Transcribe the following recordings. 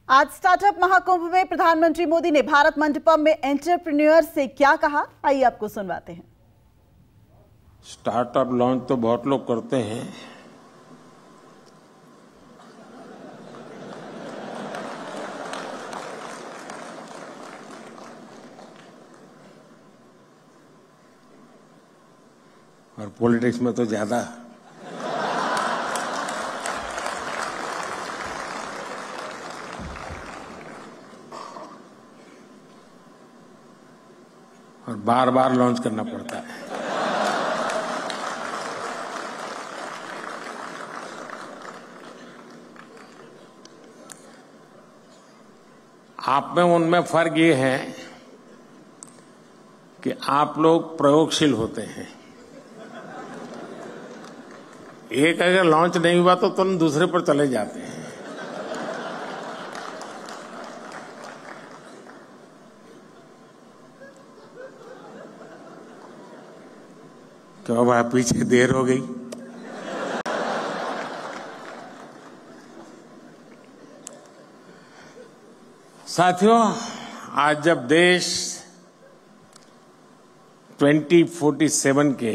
आज स्टार्टअप महाकुंभ में प्रधानमंत्री मोदी ने भारत मंडपम में एंटरप्रेन्योर से क्या कहा, आइए आपको सुनवाते हैं। स्टार्टअप लॉन्च तो बहुत लोग करते हैं, और पॉलिटिक्स में तो ज्यादा। और बार बार लॉन्च करना पड़ता है। आप में उनमें फर्क ये है कि आप लोग प्रयोगशील होते हैं। एक अगर लॉन्च नहीं हुआ तो तुरंत दूसरे पर चले जाते हैं। क्यों भाई, पीछे देर हो गई? साथियों, आज जब देश 2047 के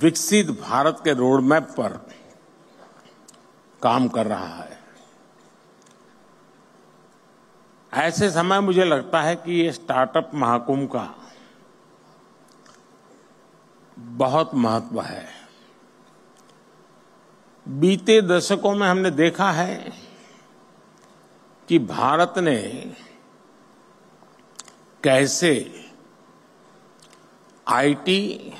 विकसित भारत के रोड मैप पर काम कर रहा है, ऐसे समय मुझे लगता है कि ये स्टार्टअप महाकुंभ का बहुत महत्व है। बीते दशकों में हमने देखा है कि भारत ने कैसे आईटी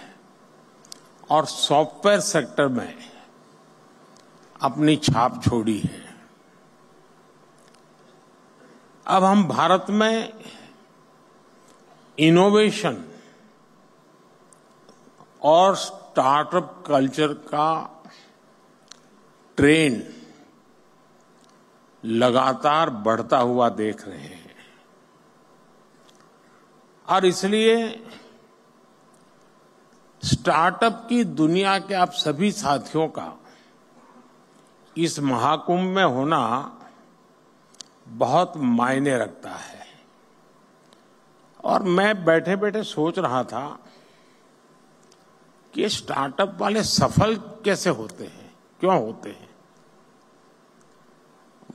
और सॉफ्टवेयर सेक्टर में अपनी छाप छोड़ी है। अब हम भारत में इनोवेशन और स्टार्टअप कल्चर का ट्रेंड लगातार बढ़ता हुआ देख रहे हैं, और इसलिए स्टार्टअप की दुनिया के आप सभी साथियों का इस महाकुंभ में होना बहुत मायने रखता है। और मैं बैठे बैठे सोच रहा था कि स्टार्टअप वाले सफल कैसे होते हैं, क्यों होते हैं,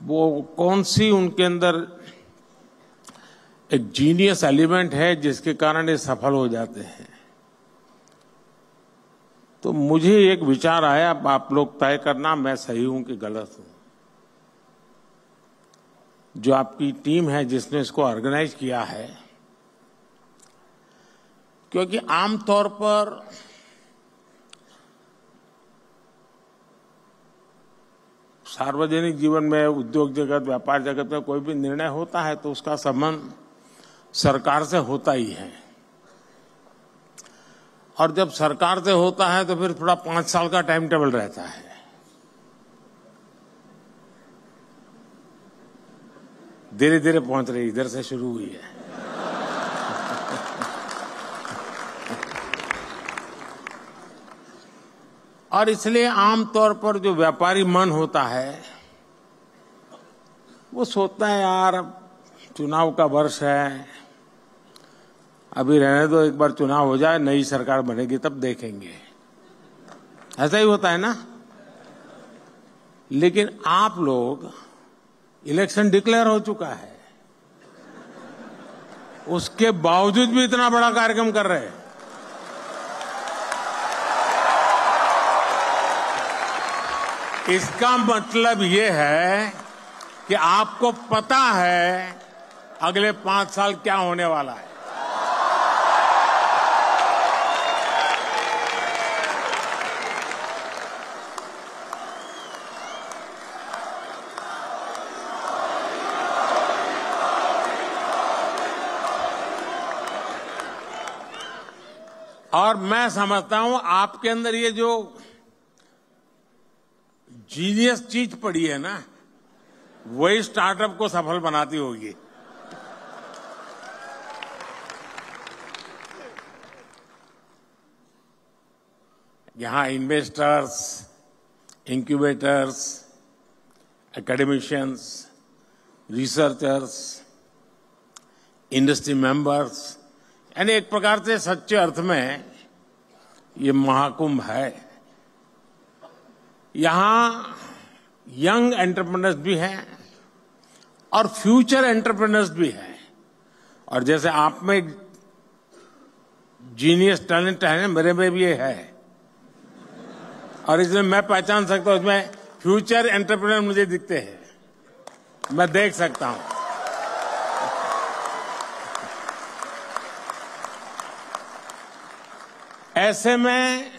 वो कौन सी उनके अंदर एक जीनियस एलिमेंट है जिसके कारण ये सफल हो जाते हैं। तो मुझे एक विचार आया, आप लोग तय करना मैं सही हूं कि गलत हूं। जो आपकी टीम है जिसने इसको ऑर्गेनाइज किया है, क्योंकि आमतौर पर सार्वजनिक जीवन में, उद्योग जगत, व्यापार जगत में कोई भी निर्णय होता है तो उसका संबंध सरकार से होता ही है, और जब सरकार से होता है तो फिर थोड़ा 5 साल का टाइम टेबल रहता है। धीरे धीरे पहुंच रही, इधर से शुरू हुई है। और इसलिए आमतौर पर जो व्यापारी मन होता है वो सोचता है, यार चुनाव का वर्ष है, अभी रहने दो, एक बार चुनाव हो जाए, नई सरकार बनेगी तब देखेंगे। ऐसा ही होता है ना। लेकिन आप लोग, इलेक्शन डिक्लेयर हो चुका है, उसके बावजूद भी इतना बड़ा कार्यक्रम कर रहे हैं। इसका मतलब ये है कि आपको पता है अगले 5 साल क्या होने वाला है। और मैं समझता हूं आपके अंदर ये जो जीनियस चीज पड़ी है ना, वही स्टार्टअप को सफल बनाती होगी। यहां investors, incubators, academicians, researchers, industry members, यानी एक प्रकार से सच्चे अर्थ में ये महाकुंभ है। यहां यंग एंटरप्रेन्योर्स भी हैं और फ्यूचर एंटरप्रेन्योर्स भी हैं। और जैसे आप में जीनियस टैलेंट है, मेरे में भी ये है, और इसमें मैं पहचान सकता हूं, इसमें फ्यूचर एंटरप्रेन्योर मुझे दिखते हैं, मैं देख सकता हूं। ऐसे में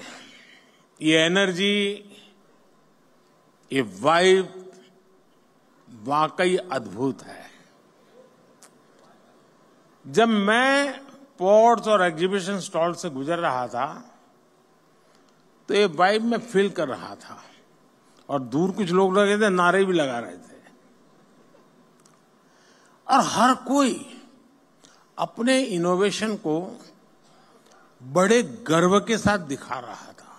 ये एनर्जी, ये वाइब वाकई अद्भुत है। जब मैं पोर्ट्स और एग्जीबिशन स्टॉल से गुजर रहा था तो ये वाइब में फील कर रहा था, और दूर कुछ लोग लगे थे, नारे भी लगा रहे थे, और हर कोई अपने इनोवेशन को बड़े गर्व के साथ दिखा रहा था।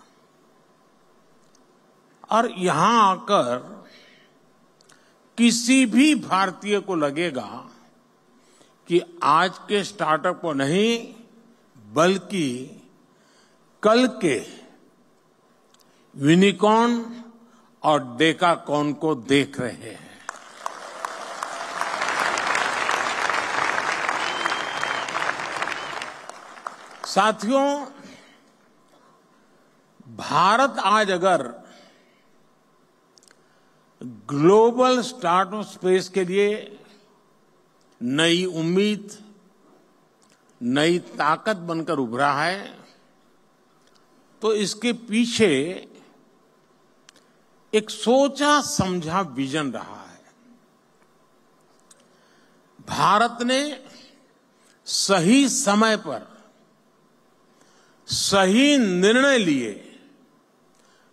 और यहां आकर किसी भी भारतीय को लगेगा कि आज के स्टार्टअप को नहीं, बल्कि कल के यूनिकॉर्न और डेकाकॉर्न को देख रहे हैं। साथियों, भारत आज अगर ग्लोबल स्टार्टअप स्पेस के लिए नई उम्मीद, नई ताकत बनकर उभरा है, तो इसके पीछे एक सोचा समझा विजन रहा है। भारत ने सही समय पर सही निर्णय लिए,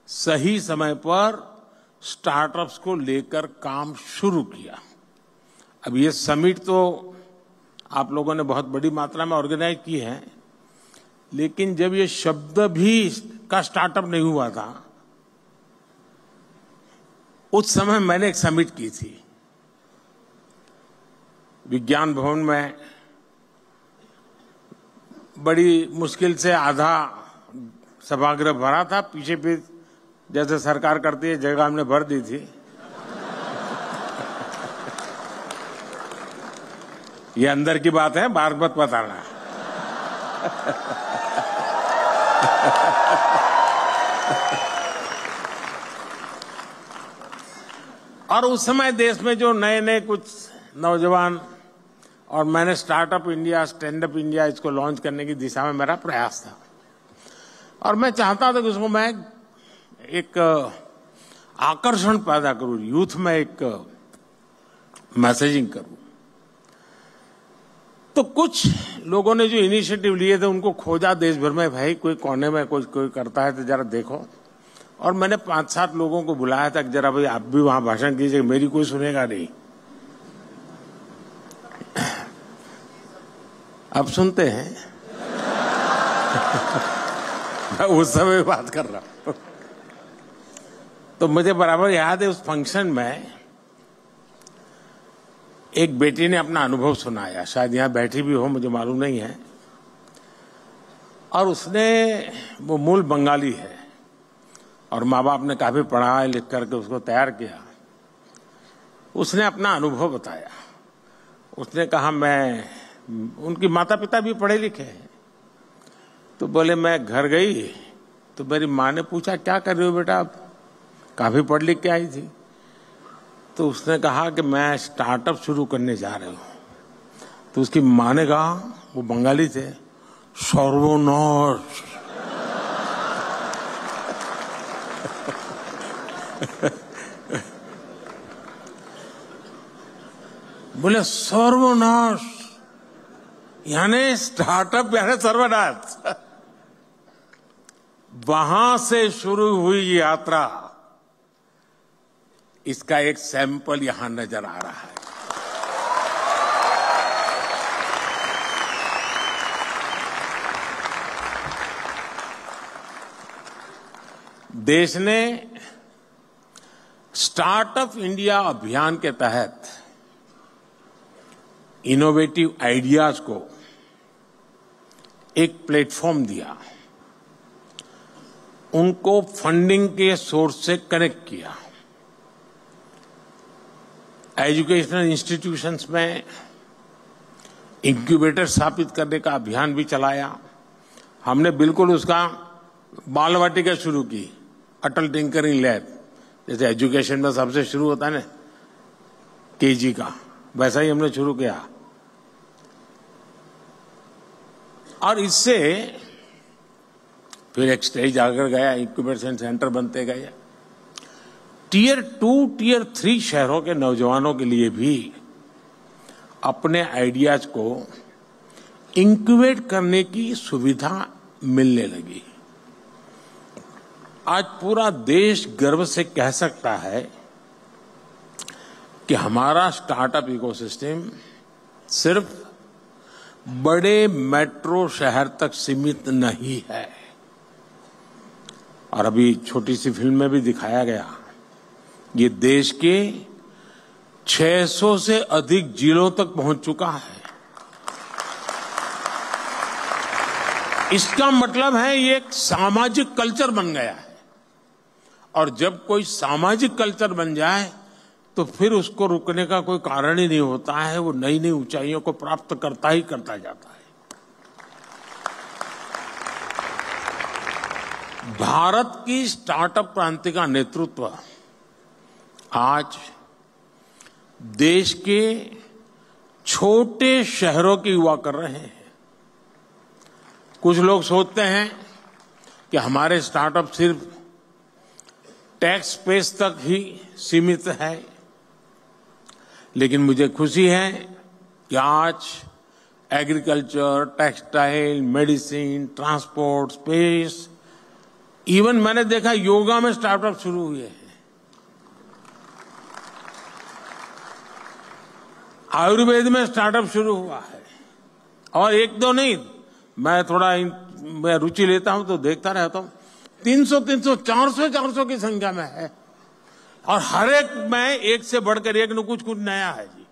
सही समय पर स्टार्टअप्स को लेकर काम शुरू किया। अब ये समिट तो आप लोगों ने बहुत बड़ी मात्रा में ऑर्गेनाइज की है, लेकिन जब ये शब्द भी का स्टार्टअप नहीं हुआ था, उस समय मैंने एक समिट की थी विज्ञान भवन में। बड़ी मुश्किल से आधा सभागृह भरा था, पीछे भी जैसे सरकार करती है जगह हमने भर दी थी। ये अंदर की बात है, बाहर मत बताना। और उस समय देश में जो नए नए कुछ नौजवान, और मैंने startup India, stand up India इसको लॉन्च करने की दिशा में मेरा प्रयास था, और मैं चाहता था कि उसको मैं एक आकर्षण पैदा करूं, यूथ में एक मैसेजिंग करूं। तो कुछ लोगों ने जो इनिशिएटिव लिए थे उनको खोजा देश भर में, भाई कोई कोने में कोई करता है तो जरा देखो। और मैंने 5-7 लोगों को बुलाया था कि जरा भाई आप भी वहां भाषण कीजिए, मेरी कोई सुनेगा नहीं। अब सुनते हैं। मैं उस समय बात कर रहा हूं। तो मुझे बराबर याद है, उस फंक्शन में एक बेटी ने अपना अनुभव सुनाया, शायद यहां बैठी भी हो, मुझे मालूम नहीं है। और उसने, वो मूल बंगाली है और माँ बाप ने काफी पढ़ा लिख करके उसको तैयार किया। उसने अपना अनुभव बताया। उसने कहा, उनकी माता पिता भी पढ़े लिखे हैं। तो बोले, मैं घर गई तो मेरी माँ ने पूछा, क्या कर रही हो बेटा, आप काफी पढ़ लिख के आई थी। तो उसने कहा कि मैं स्टार्टअप शुरू करने जा रही हूं। तो उसकी माँ ने कहा, वो बंगाली थे, सर्वनाश। बोले सर्वनाश यानी स्टार्टअप यानी सर्वनाश। वहां से शुरू हुई यात्रा, इसका एक सैंपल यहां नजर आ रहा है। देश ने स्टार्टअप इंडिया अभियान के तहत इनोवेटिव आइडियाज को एक प्लेटफॉर्म दिया, उनको फंडिंग के सोर्स से कनेक्ट किया, एजुकेशनल इंस्टीट्यूशंस में इंक्यूबेटर स्थापित करने का अभियान भी चलाया। हमने बिल्कुल उसका बाल वाटिका शुरू की, अटल टिंकरिंग लैब, जैसे एजुकेशन में सबसे शुरू होता है ना केजी का, वैसा ही हमने शुरू किया। और इससे फिर एक स्टेज आकर गया, इंक्यूबेशन सेंटर बनते गए। टियर 2, टियर 3 शहरों के नौजवानों के लिए भी अपने आइडियाज को इंक्यूबेट करने की सुविधा मिलने लगी। आज पूरा देश गर्व से कह सकता है कि हमारा स्टार्टअप इकोसिस्टम सिर्फ बड़े मेट्रो शहर तक सीमित नहीं है। और अभी छोटी सी फिल्म में भी दिखाया गया, ये देश के 600 से अधिक जिलों तक पहुंच चुका है। इसका मतलब है ये एक सामाजिक कल्चर बन गया है, और जब कोई सामाजिक कल्चर बन जाए तो फिर उसको रुकने का कोई कारण ही नहीं होता है, वो नई नई ऊंचाइयों को प्राप्त करता ही करता जाता है। भारत की स्टार्टअप क्रांति का नेतृत्व आज देश के छोटे शहरों के युवा कर रहे हैं। कुछ लोग सोचते हैं कि हमारे स्टार्टअप सिर्फ टैक्स स्पेस तक ही सीमित है, लेकिन मुझे खुशी है कि आज agriculture, textile, medicine, transport, space, even मैंने देखा योगा में स्टार्टअप शुरू हुए हैं। आयुर्वेद में स्टार्टअप शुरू हुआ है, और एक दो नहीं, मैं रुचि लेता हूं तो देखता रहता हूं, 300, 400 की संख्या में है, और हर एक में एक से बढ़कर एक न कुछ नया है जी।